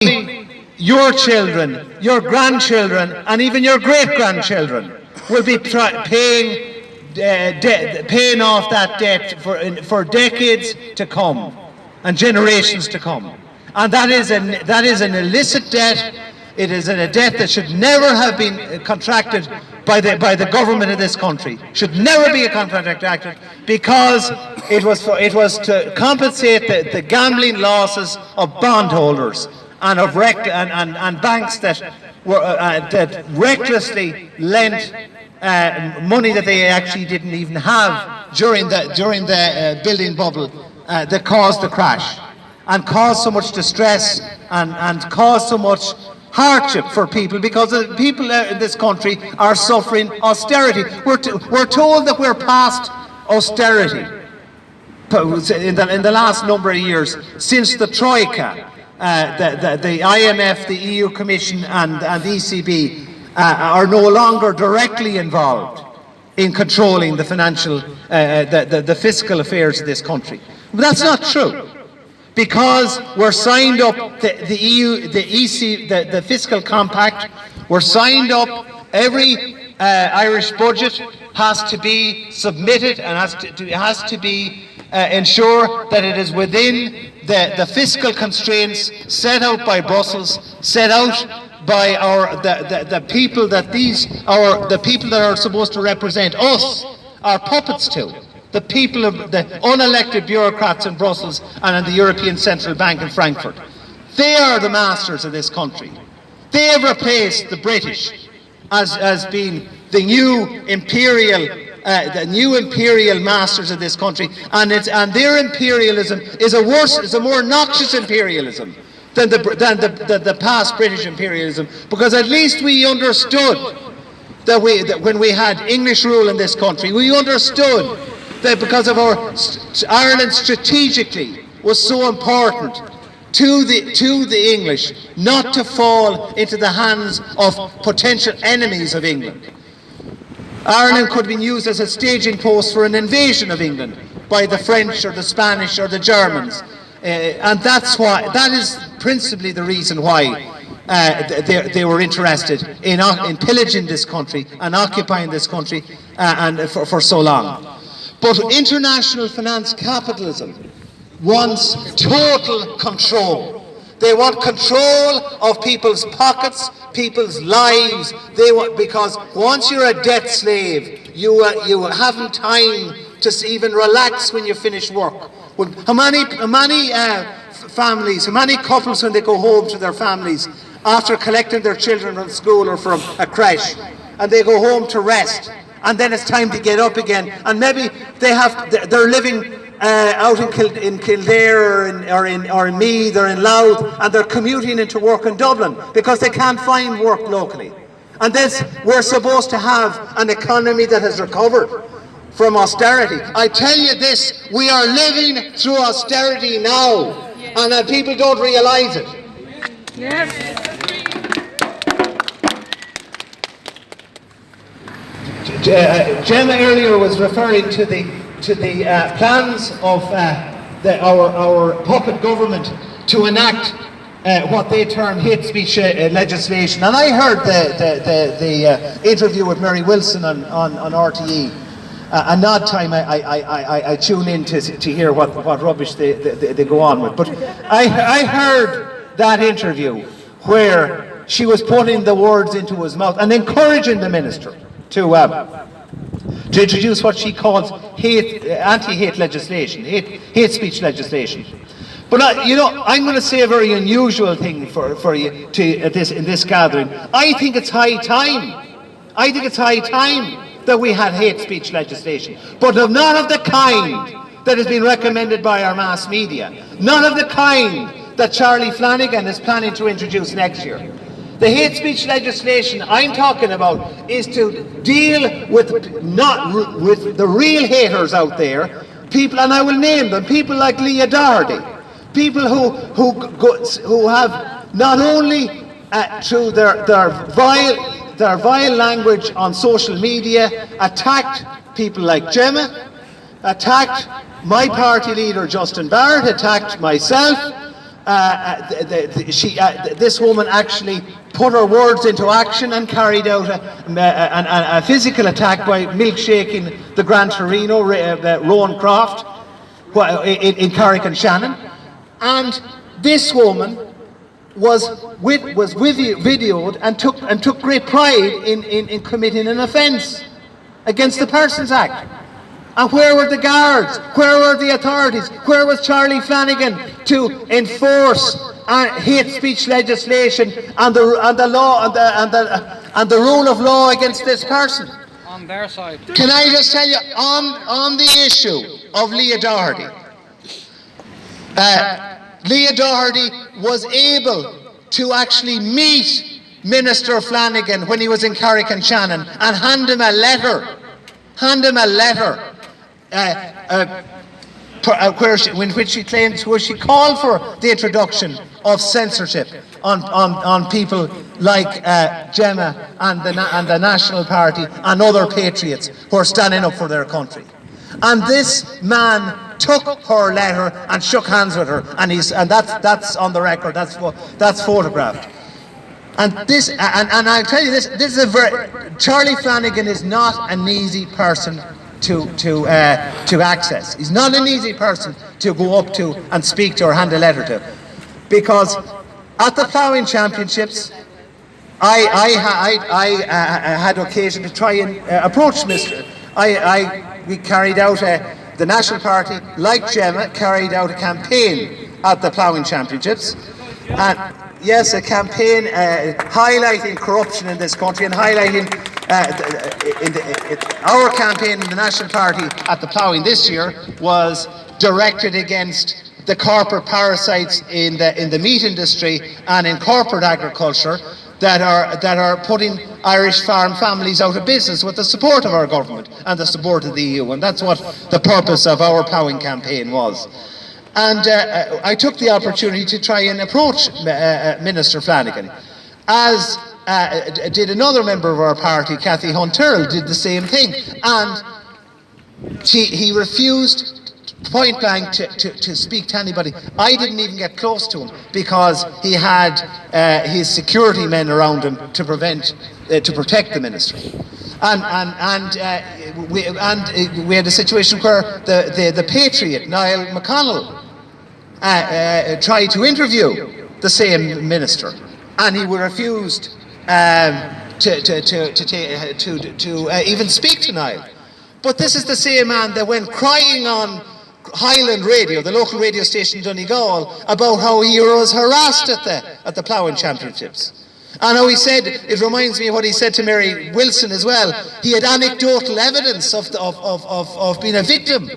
your children, your grandchildren, and even your great-grandchildren will be paying off that debt for decades to come and generations to come. And that is an illicit debt. It is a debt that should never have been contracted by the government of this country. Should never be a contracted, because it was to compensate the gambling losses of bondholders and of banks that recklessly lent money that they actually didn't even have during the building bubble that caused the crash and caused so much distress and caused so much hardship for people, because the people in this country are suffering austerity. We're told that we're past austerity in the last number of years, since the Troika, the IMF, the EU Commission and the ECB are no longer directly involved in controlling the financial, the fiscal affairs of this country. But that's not true, because we're signed up, the EU, the EC, the fiscal compact, we're signed up. Every Irish budget has to be submitted and has to be ensure that it is within the fiscal constraints set out by Brussels, set out by the people that the people that are supposed to represent us are puppets to. The people of the unelected bureaucrats in Brussels and in the European Central Bank in Frankfurt. They are the masters of this country. They have replaced the British as being the new imperial masters of this country, and their imperialism is a more noxious imperialism than the past British imperialism, because at least we understood that when we had English rule in this country, we understood that because of Ireland strategically was so important to the English not to fall into the hands of potential enemies of England. Ireland could have been used as a staging post for an invasion of England by the French or the Spanish or the Germans, and that is principally the reason why they were interested in pillaging this country and occupying this country for so long. But international finance capitalism wants total control. They want control of people's pockets, people's lives. Because once you're a debt slave, you haven't time to even relax when you finish work. How many families, how many couples, when they go home to their families after collecting their children from school or from a creche, and they go home to rest, and then it's time to get up again, and maybe they're living out in Kildare or in Meath or in Louth, and they're commuting into work in Dublin because they can't find work locally. And this, we're supposed to have an economy that has recovered from austerity. I tell you this, we are living through austerity now, and people don't realise it. Yes. Gemma earlier was referring to the plans of our puppet government to enact what they term hate speech legislation. And I heard the interview with Mary Wilson on RTE. And odd time I tune in to hear what rubbish they go on with. But I heard that interview where she was putting the words into his mouth and encouraging the minister to introduce what she calls anti-hate legislation, hate speech legislation. But I'm going to say a very unusual thing for you in this gathering. I think it's high time. I think it's high time that we had hate speech legislation, but none of the kind that has been recommended by our mass media, none of the kind that Charlie Flanagan is planning to introduce next year. The hate speech legislation I'm talking about is to deal with the real haters out there, people, and I will name them, people like Leah Doherty, people who have not only through their vile language on social media attacked people like Gemma, attacked my party leader Justin Barrett, attacked myself, this woman actually put her words into action and carried out a physical attack by milkshaking the Gran Torino, Rowan Croft, in Carrick-on-Shannon. And this woman was videoed and took great pride in committing an offence against the Persons Act. And where were the guards? Where were the authorities? Where was Charlie Flanagan to enforce hate speech legislation and the law and the rule of law against this person? On their side. Can I just tell you, on the issue of Leah Doherty, Leah Doherty was able to actually meet Minister Flanagan when he was in Carrick-on-Shannon and hand him a letter in which she claims where she called for the introduction of censorship on people like Gemma and the National Party and other patriots who are standing up for their country. And this man took her letter and shook hands with her, and that's on the record. That's photographed. And I'll tell you this is Charlie Flanagan is not an easy person to access. He's not an easy person to go up to and speak to or hand a letter to, because at the ploughing championships, I had occasion to try and approach Mr. We carried out the National Party, like Gemma, carried out a campaign at the ploughing championships, and yes, a campaign highlighting corruption in this country and highlighting our campaign in the National Party at the ploughing this year was directed against the corporate parasites in the meat industry and in corporate agriculture that are putting Irish farm families out of business with the support of our government and the support of the EU, and that's what the purpose of our ploughing campaign was. And I took the opportunity to try and approach Minister Flanagan, as did another member of our party, Cathy Hunt-Tyrrell, did the same thing, and he refused point blank to speak to anybody. I didn't even get close to him because he had his security men around him to protect the ministry. And we had a situation where the patriot Niall McConnell tried to interview the same minister, and he refused to even speak to Niall. But this is the same man that went crying on Highland Radio, the local radio station in Donegal, about how he was harassed at the ploughing championships. And how he said, it reminds me of what he said to Mary Wilson as well, he had anecdotal evidence of being a victim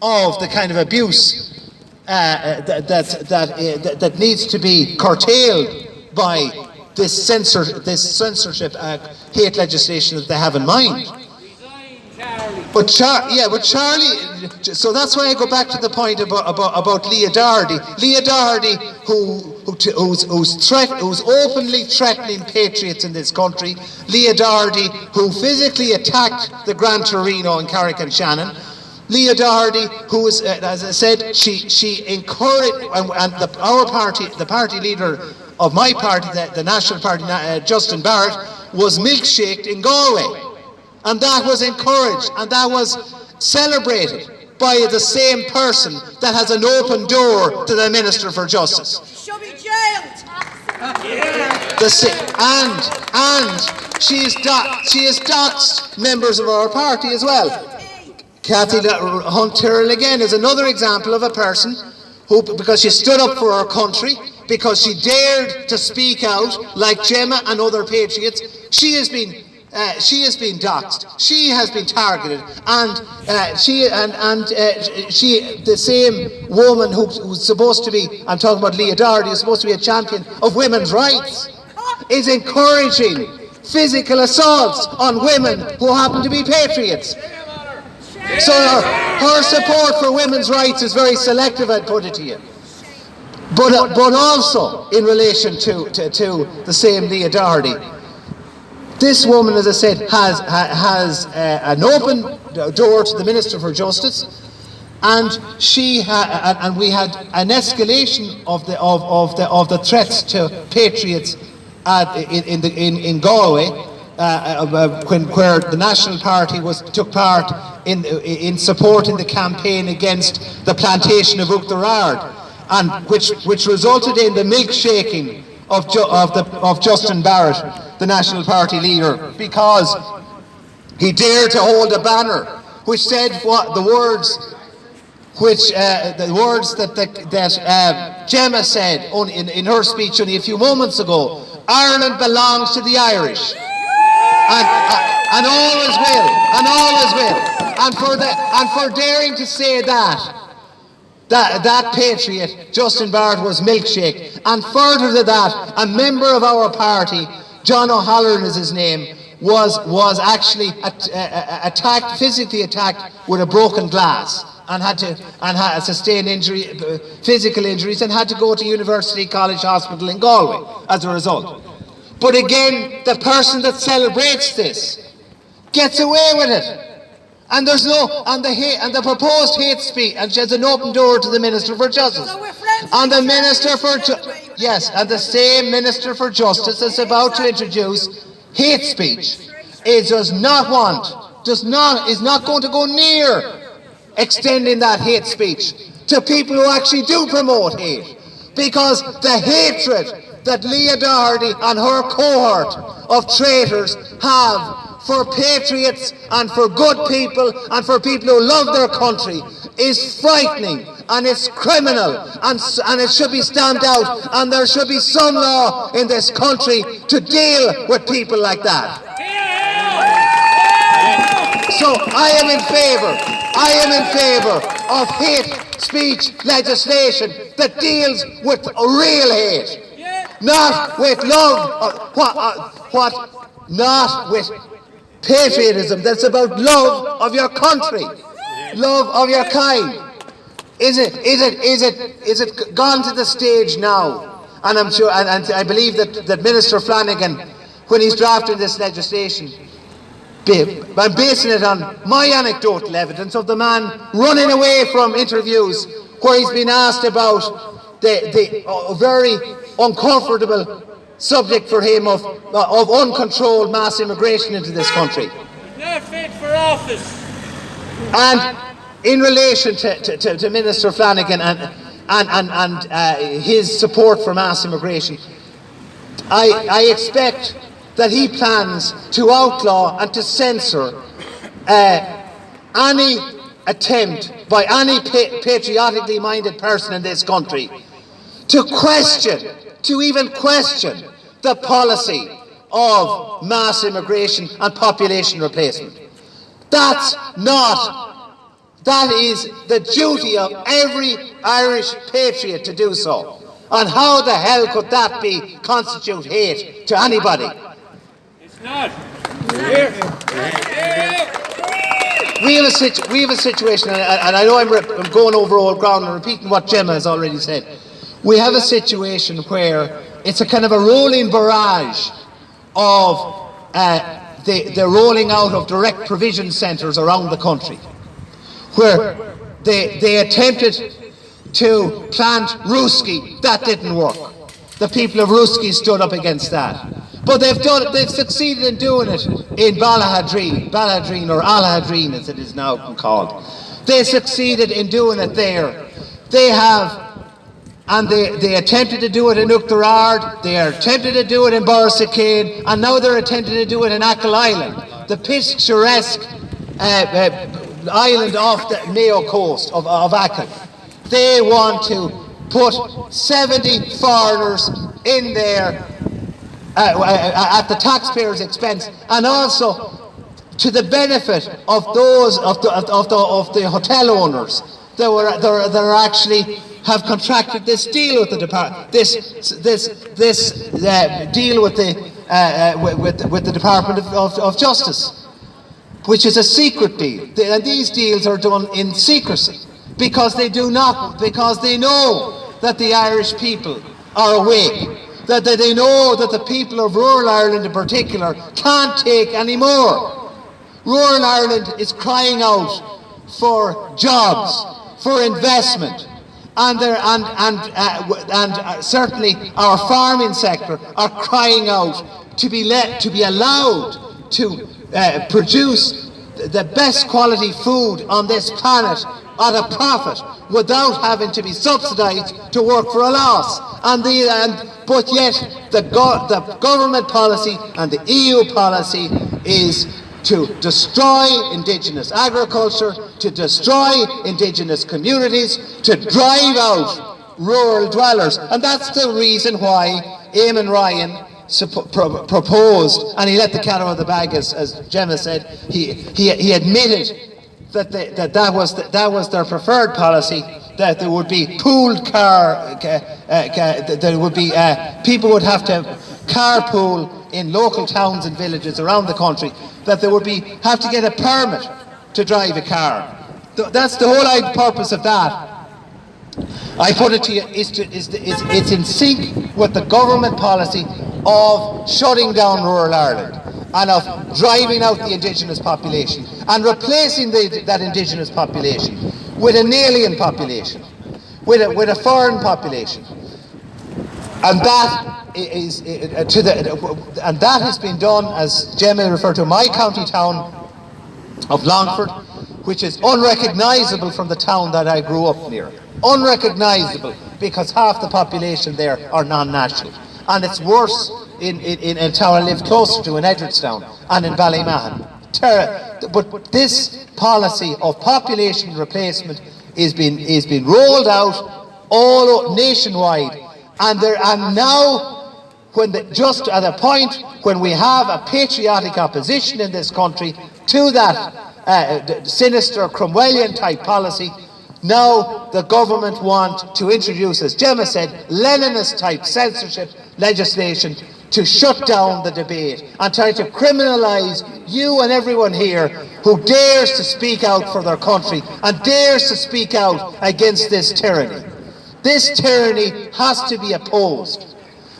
of the kind of abuse that needs to be curtailed by this censorship hate legislation that they have in mind. But Charlie, so that's why I go back to the point about Leah Doherty. Leah Doherty, who's openly threatening patriots in this country. Leah Doherty, who physically attacked the Gran Torino and Carrick-on-Shannon. Leah Doherty, who was, as I said, she encouraged, and our party, the party leader of my party, the National Party, Justin Barrett, was milkshaked in Galway. And that was encouraged and that was celebrated by the same person that has an open door to the Minister for Justice. She'll be jailed. And she has doxed members of our party as well. Cathy Hunt-Tyrrell again is another example of a person who, because she stood up for our country, because she dared to speak out like Gemma and other patriots, she has been doxed. She has been targeted, and the same woman who's supposed to be, I'm talking about Leah Doherty, who's supposed to be a champion of women's rights, is encouraging physical assaults on women who happen to be patriots. So her support for women's rights is very selective, I'd put it to you. But also in relation to the same Leah Doherty, this woman, as I said, has an open door to the Minister for Justice. and we had an escalation of the threats to patriots in Galway, where the National Party took part in supporting the campaign against the plantation of Uachtarard, and which resulted in the milkshaking of Justin Barrett, the National Party leader, because he dared to hold a banner which said the words that Gemma said in her speech only a few moments ago: Ireland belongs to the Irish, and always will, and always will. And for daring to say that patriot, Justin Barrett, was milkshake. And further to that, a member of our party, John O'Halloran is his name, was actually physically attacked with a broken glass, and had sustained physical injuries, and had to go to University College Hospital in Galway as a result. But again, the person that celebrates this gets away with it. And there's the proposed hate speech, and she has an open door to the Minister for Justice. And the the same Minister for Justice is about to introduce hate speech. It is not going to go near extending that hate speech to people who actually do promote hate. Because the hatred that Leah Doherty and her cohort of traitors have for patriots and for good people and for people who love their country is frightening, and it's criminal, and it should be stamped out, and there should be some law in this country to deal with people like that. So I am in favour of hate speech legislation that deals with real hate, not with love, not with patriotism that's about love of your country, love of your kind. Is it gone to the stage now? And I'm sure, and I believe that Minister Flanagan, when he's drafting this legislation, I'm basing it on my anecdotal evidence of the man running away from interviews where he's been asked about the very uncomfortable subject for him of uncontrolled mass immigration into this country. Not fit for office. And in relation to Minister Flanagan and his support for mass immigration, I expect that he plans to outlaw and to censor any attempt by any patriotically minded person in this country to even question the policy of mass immigration and population replacement. That is the duty of every Irish patriot to do so. And how the hell could that constitute hate to anybody? It's not. We have a situation, and I know I'm going over old ground and repeating what Gemma has already said. We have a situation where it's a kind of a rolling barrage of the rolling out of direct provision centres around the country, where they attempted to plant Ruski. That didn't work. The people of Ruski stood up against that. But they've succeeded in doing it in Ballahadreen, or Alhadreen as it is now called. They succeeded in doing it there. They attempted to do it in Uachtarard, they attempted to do it in Borrisacane, and now they're attempting to do it in Achill Island, the picturesque island off the Mayo coast of Achill. They want to put 70 foreigners in there at the taxpayers' expense, and also to the benefit of those of the hotel owners that are actually have contracted this deal with the department. This deal with the Department of Justice, which is a secret deal, and these deals are done in secrecy because they know that the Irish people are awake, that they know that the people of rural Ireland in particular can't take any more. Rural Ireland is crying out for jobs. for investment. And certainly our farming sector are crying out to be allowed to produce the best quality food on this planet at a profit without having to be subsidised to work for a loss. But yet the government policy and the EU policy is to destroy indigenous agriculture, to destroy indigenous communities, to drive out rural dwellers. And that's the reason why Eamon Ryan proposed, and he let the cat out of the bag, as Gemma said. He admitted that was their preferred policy, that there would be pooled there would be people would have to carpool in local towns and villages around the country, that they would have to get a permit to drive a car. That's the whole purpose of that. I put it to you, it's in sync with the government policy of shutting down rural Ireland and of driving out the indigenous population and replacing that indigenous population with an alien population, with a foreign population. And that has been done, as Gemma referred to, my county town of Longford, which is unrecognisable from the town that I grew up near. Unrecognisable, because half the population there are non-national. And it's worse in a town I live closer to, in Edgeworthstown and in Ballymahon. But this policy of population replacement is being rolled out all nationwide. And now, just at a point when we have a patriotic opposition in this country to that sinister Cromwellian type policy, now the government want to introduce, as Gemma said, Leninist type censorship legislation to shut down the debate and try to criminalise you and everyone here who dares to speak out for their country and dares to speak out against this tyranny. This tyranny has to be opposed.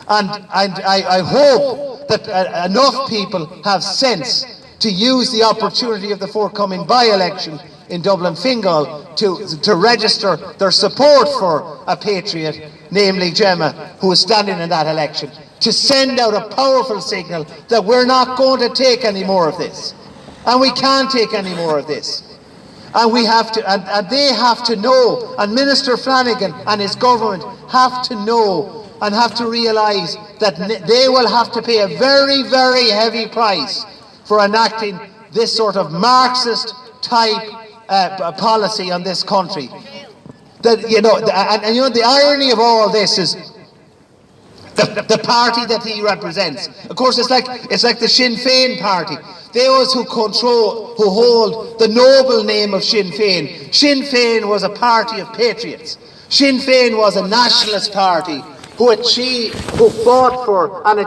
And I hope that enough people have sense to use the opportunity of the forthcoming by-election in Dublin Fingal to register their support for a patriot, namely Gemma, who is standing in that election, to send out a powerful signal that we're not going to take any more of this. And we can't take any more of this. And we have to, and they have to know, and Minister Flanagan and his government have to know and have to realise that they will have to pay a very, very heavy price for enacting this sort of Marxist type policy on this country. That, the irony of all this is the party that he represents. Of course, it's like the Sinn Féin party. Those who hold the noble name of Sinn Féin. Sinn Féin was a party of patriots. Sinn Féin was a nationalist party who fought for and